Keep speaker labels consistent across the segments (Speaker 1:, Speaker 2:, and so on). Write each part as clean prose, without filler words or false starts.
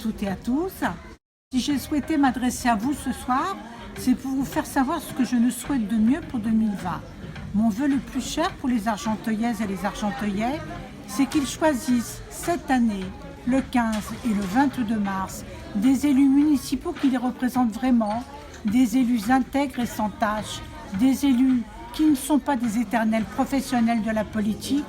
Speaker 1: toutes et à tous. Si j'ai souhaité m'adresser à vous ce soir, c'est pour vous faire savoir ce que je ne souhaite de mieux pour 2020. Mon vœu le plus cher pour les Argenteuillaises et les Argenteuillais, c'est qu'ils choisissent cette année, le 15 et le 22 mars, des élus municipaux qui les représentent vraiment, des élus intègres et sans tâche, des élus qui ne sont pas des éternels professionnels de la politique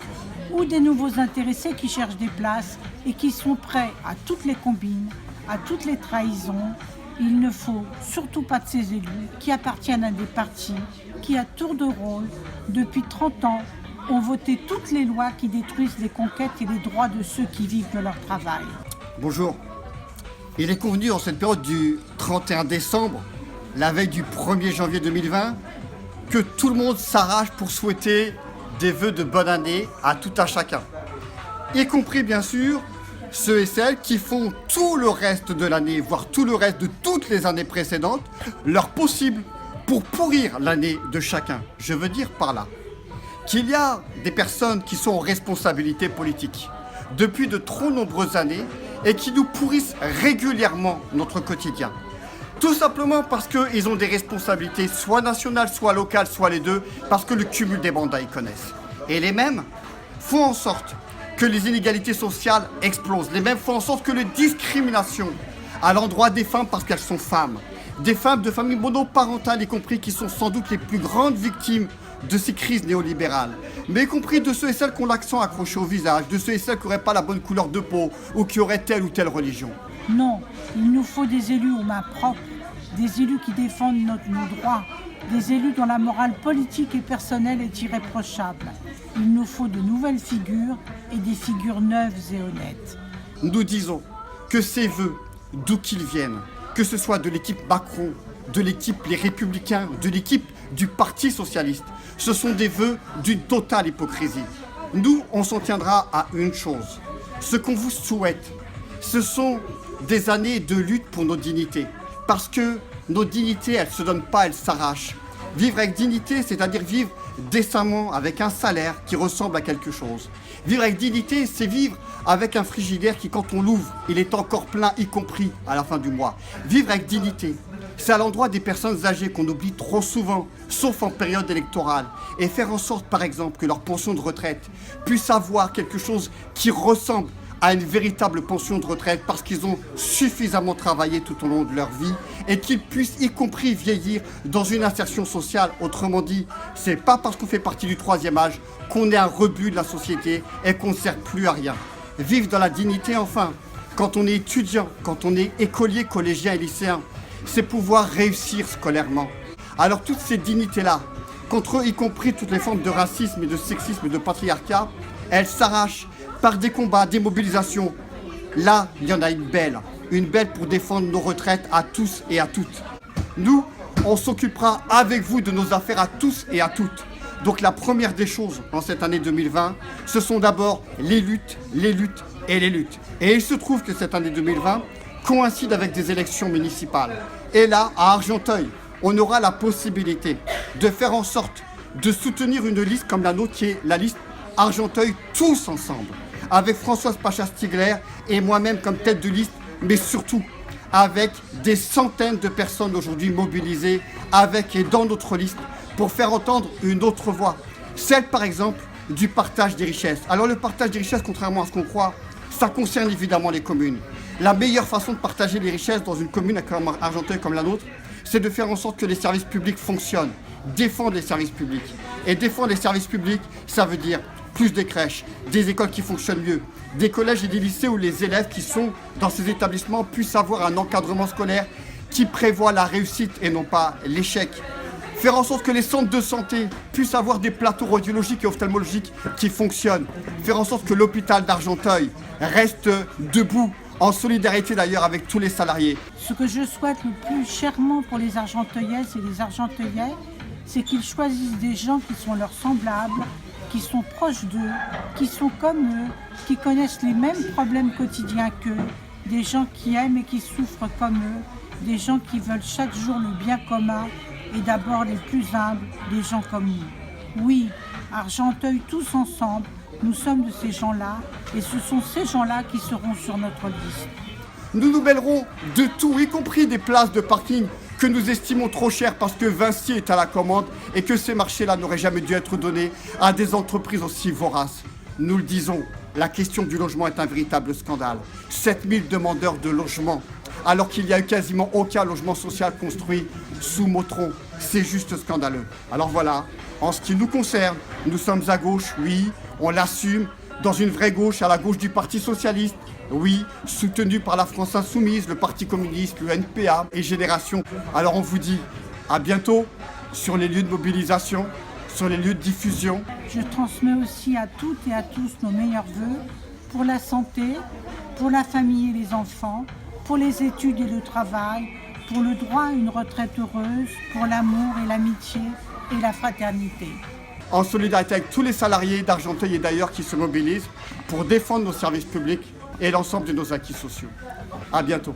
Speaker 1: ou des nouveaux intéressés qui cherchent des places et qui sont prêts à toutes les combines, à toutes les trahisons. Il ne faut surtout pas de ces élus qui appartiennent à des partis qui, à tour de rôle, depuis 30 ans, ont voté toutes les lois qui détruisent les conquêtes et les droits de ceux qui vivent de leur travail.
Speaker 2: Bonjour. Il est convenu en cette période du 31 décembre, la veille du 1er janvier 2020, que tout le monde s'arrache pour souhaiter des vœux de bonne année à tout un chacun. Y compris bien sûr ceux et celles qui font tout le reste de l'année, voire tout le reste de toutes les années précédentes, leur possible pour pourrir l'année de chacun. Je veux dire par là qu'il y a des personnes qui sont en responsabilité politique depuis de trop nombreuses années et qui nous pourrissent régulièrement notre quotidien. Tout simplement parce qu'ils ont des responsabilités soit nationales, soit locales, soit les deux, parce que le cumul des mandats ils connaissent. Et les mêmes font en sorte que les inégalités sociales explosent. Les mêmes font en sorte que les discriminations à l'endroit des femmes parce qu'elles sont femmes, des femmes de familles monoparentales y compris, qui sont sans doute les plus grandes victimes de ces crises néolibérales, mais y compris de ceux et celles qui ont l'accent accroché au visage, de ceux et celles qui n'auraient pas la bonne couleur de peau ou qui auraient telle ou telle religion.
Speaker 1: Non, il nous faut des élus aux mains propres, des élus qui défendent nos droits, des élus dont la morale politique et personnelle est irréprochable. Il nous faut de nouvelles figures et des figures neuves et honnêtes.
Speaker 2: Nous disons que ces vœux, d'où qu'ils viennent, que ce soit de l'équipe Macron, de l'équipe Les Républicains, de l'équipe du Parti Socialiste, ce sont des vœux d'une totale hypocrisie. Nous, on s'en tiendra à une chose. Ce qu'on vous souhaite, ce sont des années de lutte pour nos dignités. Parce que nos dignités, elles ne se donnent pas, elles s'arrachent. Vivre avec dignité, c'est-à-dire vivre décemment avec un salaire qui ressemble à quelque chose. Vivre avec dignité, c'est vivre avec un frigidaire qui, quand on l'ouvre, il est encore plein, y compris à la fin du mois. Vivre avec dignité, c'est à l'endroit des personnes âgées qu'on oublie trop souvent, sauf en période électorale, et faire en sorte, par exemple, que leur pension de retraite puisse avoir quelque chose qui ressemble à une véritable pension de retraite parce qu'ils ont suffisamment travaillé tout au long de leur vie et qu'ils puissent y compris vieillir dans une insertion sociale. Autrement dit, c'est pas parce qu'on fait partie du troisième âge qu'on est un rebut de la société et qu'on ne sert plus à rien. Vivre dans la dignité, enfin, quand on est étudiant, quand on est écolier, collégien et lycéen, c'est pouvoir réussir scolairement. Alors toutes ces dignités-là, contre eux, y compris toutes les formes de racisme et de sexisme et de patriarcat, elles s'arrachent par des combats, des mobilisations. Là, il y en a une belle pour défendre nos retraites à tous et à toutes. Nous, on s'occupera avec vous de nos affaires à tous et à toutes. Donc la première des choses en cette année 2020, ce sont d'abord les luttes et les luttes. Et il se trouve que cette année 2020 coïncide avec des élections municipales. Et là, à Argenteuil, on aura la possibilité de faire en sorte de soutenir une liste comme la nôtre, qui est la liste Argenteuil tous ensemble, avec Françoise Pacha-Stigler et moi-même comme tête de liste, mais surtout avec des centaines de personnes aujourd'hui mobilisées avec et dans notre liste pour faire entendre une autre voix, celle par exemple du partage des richesses. Alors le partage des richesses, contrairement à ce qu'on croit, ça concerne évidemment les communes. La meilleure façon de partager les richesses dans une commune comme Argenteuil comme la nôtre, c'est de faire en sorte que les services publics fonctionnent, défendre les services publics. Et défendre les services publics, ça veut dire plus de crèches, des écoles qui fonctionnent mieux, des collèges et des lycées où les élèves qui sont dans ces établissements puissent avoir un encadrement scolaire qui prévoit la réussite et non pas l'échec. Faire en sorte que les centres de santé puissent avoir des plateaux radiologiques et ophtalmologiques qui fonctionnent. Faire en sorte que l'hôpital d'Argenteuil reste debout, en solidarité d'ailleurs avec tous les salariés.
Speaker 1: Ce que je souhaite le plus chèrement pour les Argenteuillaises et les Argenteuillais, c'est qu'ils choisissent des gens qui sont leurs semblables, qui sont proches d'eux, qui sont comme eux, qui connaissent les mêmes problèmes quotidiens qu'eux, des gens qui aiment et qui souffrent comme eux, des gens qui veulent chaque jour le bien commun et d'abord les plus humbles, des gens comme nous. Oui, Argenteuil tous ensemble, nous sommes de ces gens-là et ce sont ces gens-là qui seront sur notre liste.
Speaker 2: Nous nous mêlerons de tout, y compris des places de parking que nous estimons trop chères parce que Vinci est à la commande et que ces marchés-là n'auraient jamais dû être donnés à des entreprises aussi voraces. Nous le disons, la question du logement est un véritable scandale. 7000 demandeurs de logement, alors qu'il n'y a eu quasiment aucun logement social construit sous Motron. C'est juste scandaleux. Alors voilà, en ce qui nous concerne, nous sommes à gauche, oui, on l'assume, dans une vraie gauche, à la gauche du Parti Socialiste, oui, soutenu par la France Insoumise, le Parti Communiste, le NPA et Génération. Alors on vous dit à bientôt sur les lieux de mobilisation, sur les lieux de diffusion.
Speaker 1: Je transmets aussi à toutes et à tous nos meilleurs vœux pour la santé, pour la famille et les enfants, pour les études et le travail, pour le droit à une retraite heureuse, pour l'amour et l'amitié et la fraternité.
Speaker 2: En solidarité avec tous les salariés d'Argenteuil et d'ailleurs qui se mobilisent pour défendre nos services publics et l'ensemble de nos acquis sociaux. À bientôt.